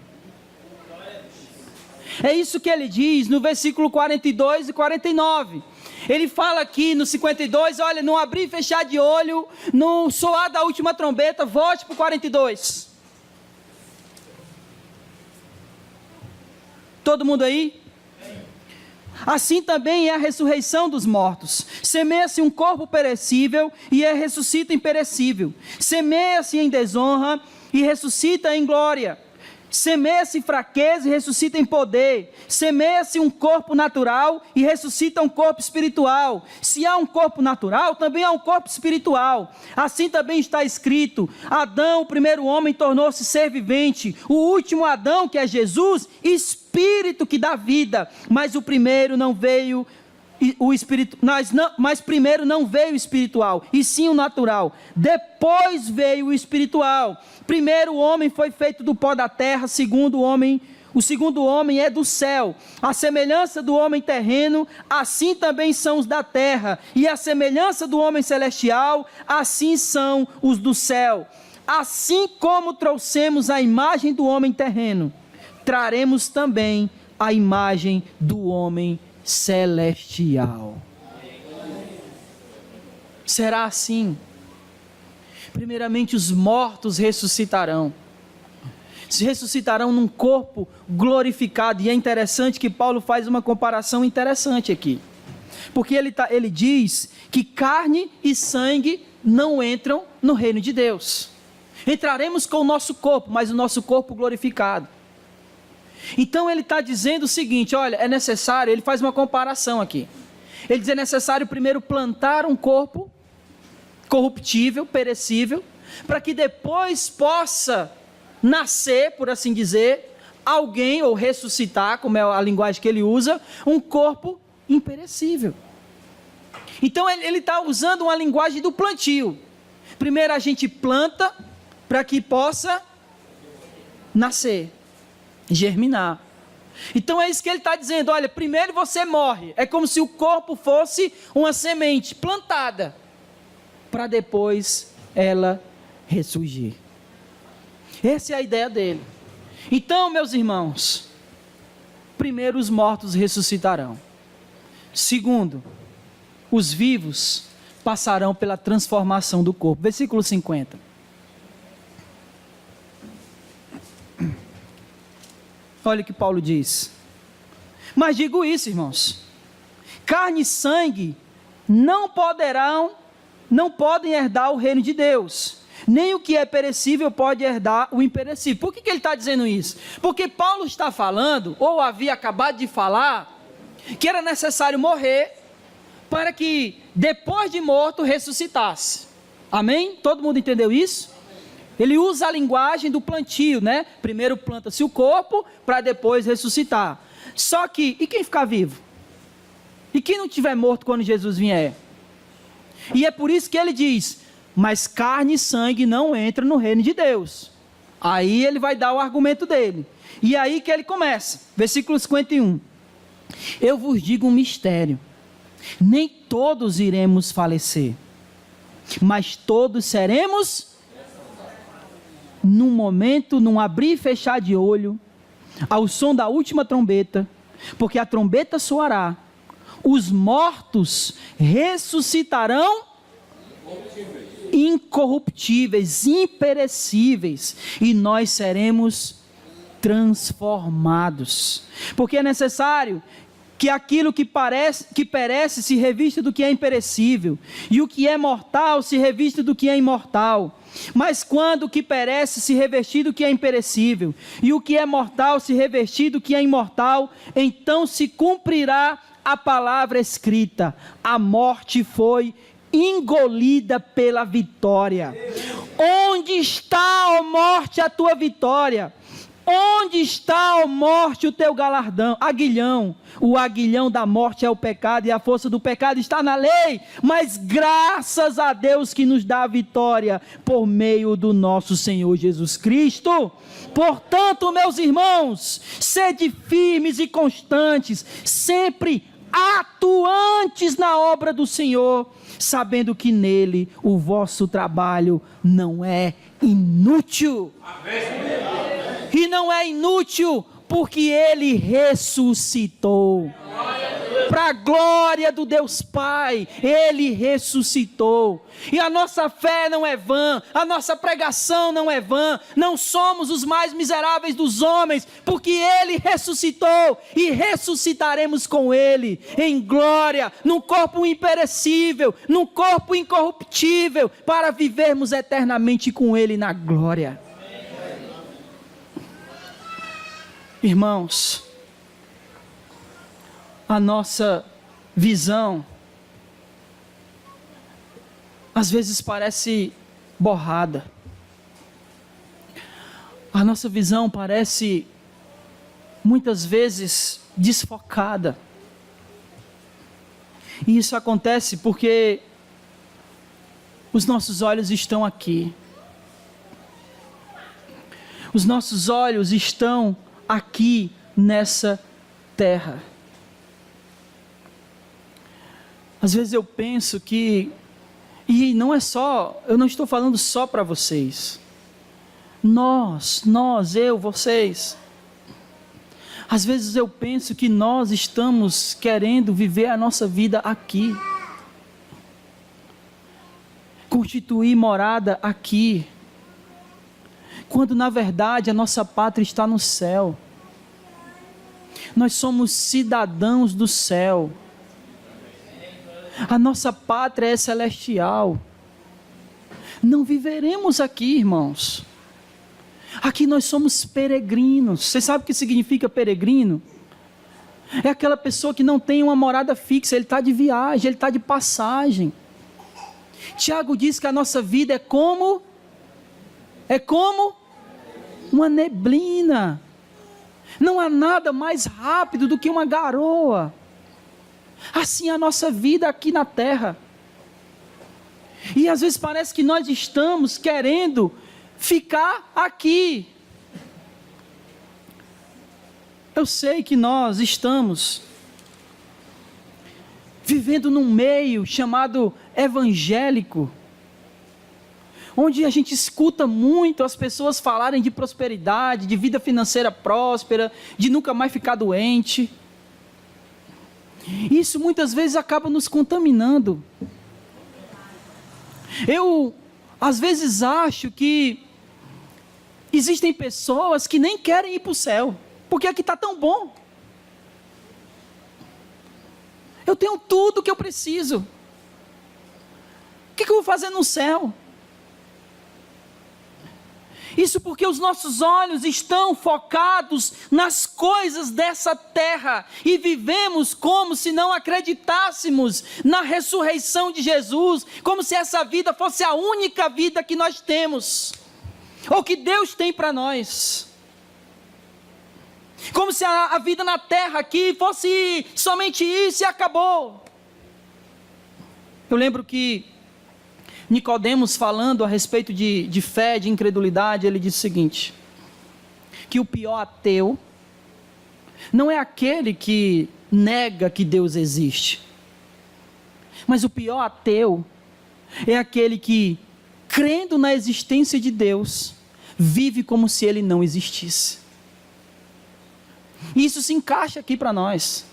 É isso que ele diz no versículo 42 e 49. Ele fala aqui no 52, olha, no abrir e fechar de olho, no soar da última trombeta, volte para o 42. Todo mundo aí? Assim também é a ressurreição dos mortos. Semeia-se um corpo perecível e ressuscita imperecível. Semeia-se em desonra e ressuscita em glória. Semeia-se fraqueza e ressuscita em poder. Semeia-se um corpo natural e ressuscita um corpo espiritual. Se há um corpo natural, também há um corpo espiritual. Assim também está escrito: Adão, o primeiro homem, tornou-se ser vivente. O último Adão, que é Jesus, espírito que dá vida. Mas o primeiro não veio o espírito, mas primeiro não veio o espiritual, e sim o natural. Depois veio o espiritual. Primeiro o homem foi feito do pó da terra, o segundo homem é do céu. A semelhança do homem terreno, assim também são os da terra. E a semelhança do homem celestial, assim são os do céu. Assim como trouxemos a imagem do homem terreno, traremos também a imagem do homem celestial. Será assim? Primeiramente, os mortos ressuscitarão. Se ressuscitarão num corpo glorificado. E é interessante que Paulo faz uma comparação interessante aqui. Porque ele diz que carne e sangue não entram no reino de Deus. Entraremos com o nosso corpo, mas o nosso corpo glorificado. Então ele está dizendo o seguinte, olha, é necessário, ele faz uma comparação aqui. Ele diz, é necessário primeiro plantar um corpo corruptível, perecível, para que depois possa nascer, por assim dizer, alguém, ou ressuscitar, como é a linguagem que ele usa, um corpo imperecível. Então ele está usando uma linguagem do plantio. Primeiro a gente planta para que possa nascer, germinar. Então é isso que ele está dizendo, olha, primeiro você morre, é como se o corpo fosse uma semente plantada, para depois ela ressurgir. Essa é a ideia dele. Então, meus irmãos, primeiro os mortos ressuscitarão. Segundo, os vivos passarão pela transformação do corpo. Versículo 50. Olha o que Paulo diz. Mas digo isso, irmãos, carne e sangue não podem herdar o reino de Deus, nem o que é perecível pode herdar o imperecível. Por que ele está dizendo isso? Porque Paulo está falando, ou havia acabado de falar, que era necessário morrer, para que depois de morto ressuscitasse. Amém? Todo mundo entendeu isso? Ele usa a linguagem do plantio, né? Primeiro planta-se o corpo, para depois ressuscitar. Só que, e quem ficar vivo? E quem não estiver morto quando Jesus vier? E é por isso que ele diz, mas carne e sangue não entram no reino de Deus. Aí ele vai dar o argumento dele. E aí que ele começa, versículo 51. Eu vos digo um mistério, nem todos iremos falecer, mas todos seremos, num momento, num abrir e fechar de olho, ao som da última trombeta, porque a trombeta soará, os mortos ressuscitarão incorruptíveis, imperecíveis, e nós seremos transformados. Porque é necessário que aquilo que perece se revista do que é imperecível, e o que é mortal se revista do que é imortal. Mas quando o que perece se revestir do que é imperecível, e o que é mortal se revestir do que é imortal, então se cumprirá a palavra escrita: a morte foi engolida pela vitória. Onde está, ó morte, a tua vitória? Onde está, ó morte, o teu galardão? Aguilhão. O aguilhão da morte é o pecado, e a força do pecado está na lei. Mas graças a Deus que nos dá a vitória por meio do nosso Senhor Jesus Cristo. Portanto, meus irmãos, sede firmes e constantes, sempre atuantes na obra do Senhor, sabendo que nele o vosso trabalho não é inútil. Amém. E não é inútil porque ele ressuscitou. Para a glória do Deus Pai, ele ressuscitou. E a nossa fé não é vã, a nossa pregação não é vã. Não somos os mais miseráveis dos homens, porque ele ressuscitou e ressuscitaremos com ele em glória, num corpo imperecível, num corpo incorruptível, para vivermos eternamente com ele na glória. Irmãos, a nossa visão às vezes parece borrada. A nossa visão parece muitas vezes desfocada. E isso acontece porque os nossos olhos estão aqui. Os nossos olhos estão aqui nessa terra. Às vezes eu penso que, e não é só, eu não estou falando só para vocês. Nós, eu, vocês. Às vezes eu penso que nós estamos querendo viver a nossa vida aqui, com constituir morada aqui, quando na verdade a nossa pátria está no céu. Nós somos cidadãos do céu. A nossa pátria é celestial. Não viveremos aqui, irmãos. Aqui nós somos peregrinos. Você sabe o que significa peregrino? É aquela pessoa que não tem uma morada fixa, ele está de viagem, ele está de passagem. Tiago diz que a nossa vida é como uma neblina. Não há nada mais rápido do que uma garoa. Assim é a nossa vida aqui na terra. E às vezes parece que nós estamos querendo ficar aqui. Eu sei que nós estamos vivendo num meio chamado evangélico, onde a gente escuta muito as pessoas falarem de prosperidade, de vida financeira próspera, de nunca mais ficar doente. Isso muitas vezes acaba nos contaminando. Eu, às vezes, acho que existem pessoas que nem querem ir para o céu, porque aqui está tão bom. Eu tenho tudo o que eu preciso. O que eu vou fazer no céu? Isso porque os nossos olhos estão focados nas coisas dessa terra e vivemos como se não acreditássemos na ressurreição de Jesus, como se essa vida fosse a única vida que nós temos, ou que Deus tem para nós. Como se a vida na terra aqui fosse somente isso e acabou. Eu lembro que Nicodemos, falando a respeito de fé, de incredulidade, ele disse o seguinte: que o pior ateu não é aquele que nega que Deus existe, mas o pior ateu é aquele que, crendo na existência de Deus, vive como se ele não existisse. E isso se encaixa aqui para nós,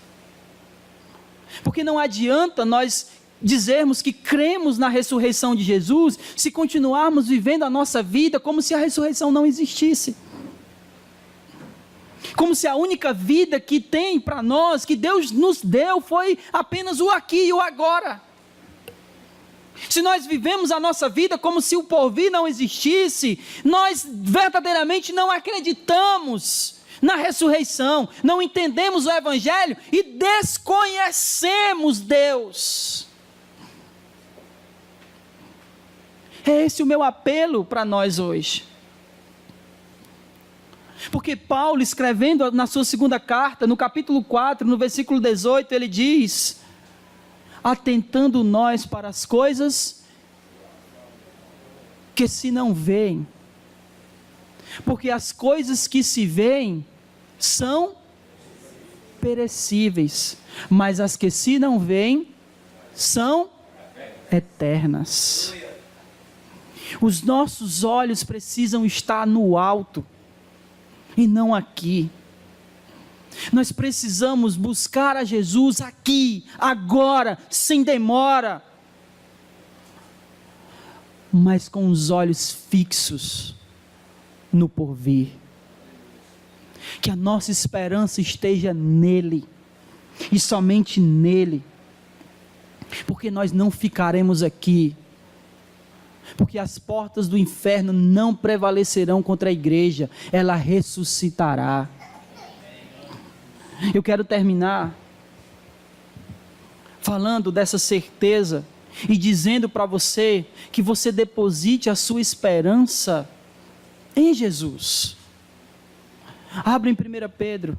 porque não adianta nós dizermos que cremos na ressurreição de Jesus, se continuarmos vivendo a nossa vida como se a ressurreição não existisse, como se a única vida que tem para nós, que Deus nos deu, foi apenas o aqui e o agora. Se nós vivemos a nossa vida como se o porvir não existisse, nós verdadeiramente não acreditamos na ressurreição, não entendemos o Evangelho e desconhecemos Deus. É esse o meu apelo para nós hoje. Porque Paulo, escrevendo na sua segunda carta, no capítulo 4, no versículo 18, ele diz: atentando nós para as coisas que se não veem, porque as coisas que se veem são perecíveis, mas as que se não veem são eternas. Os nossos olhos precisam estar no alto e não aqui. Nós precisamos buscar a Jesus aqui, agora, sem demora, mas com os olhos fixos no porvir. Que a nossa esperança esteja nele e somente nele, porque nós não ficaremos aqui, porque as portas do inferno não prevalecerão contra a igreja, ela ressuscitará. Eu quero terminar falando dessa certeza e dizendo para você que você deposite a sua esperança em Jesus. Abra em 1 Pedro.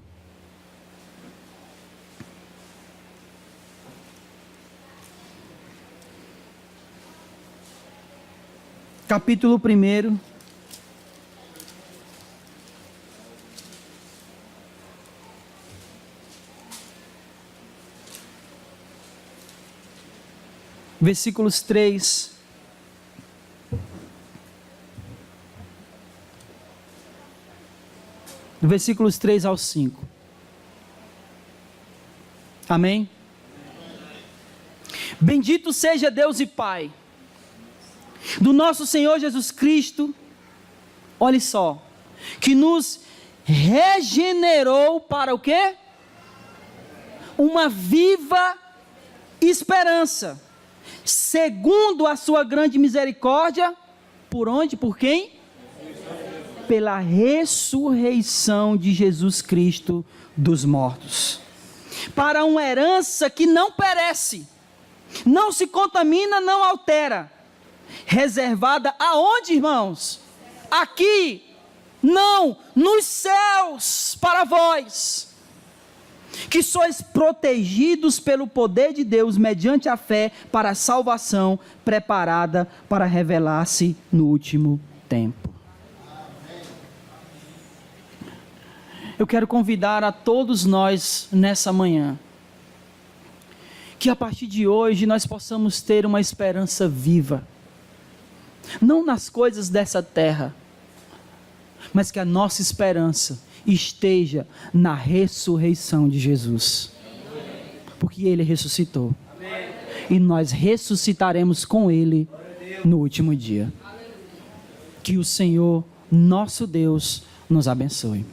Capítulo 1. Versículos 3. Versículos 3 ao 5. Amém? Bendito seja Deus e Pai, do nosso Senhor Jesus Cristo, olhe só, que nos regenerou para o quê? Uma viva esperança, segundo a sua grande misericórdia, por onde? Por quem? Pela ressurreição de Jesus Cristo dos mortos, para uma herança que não perece, não se contamina, não altera, reservada aonde, irmãos? Aqui, não, nos céus, para vós, que sois protegidos pelo poder de Deus, mediante a fé, para a salvação, preparada para revelar-se no último tempo. Eu quero convidar a todos nós nessa manhã, que a partir de hoje nós possamos ter uma esperança viva, não nas coisas dessa terra, mas que a nossa esperança esteja na ressurreição de Jesus, porque Ele ressuscitou, e nós ressuscitaremos com Ele no último dia. Que o Senhor, nosso Deus, nos abençoe.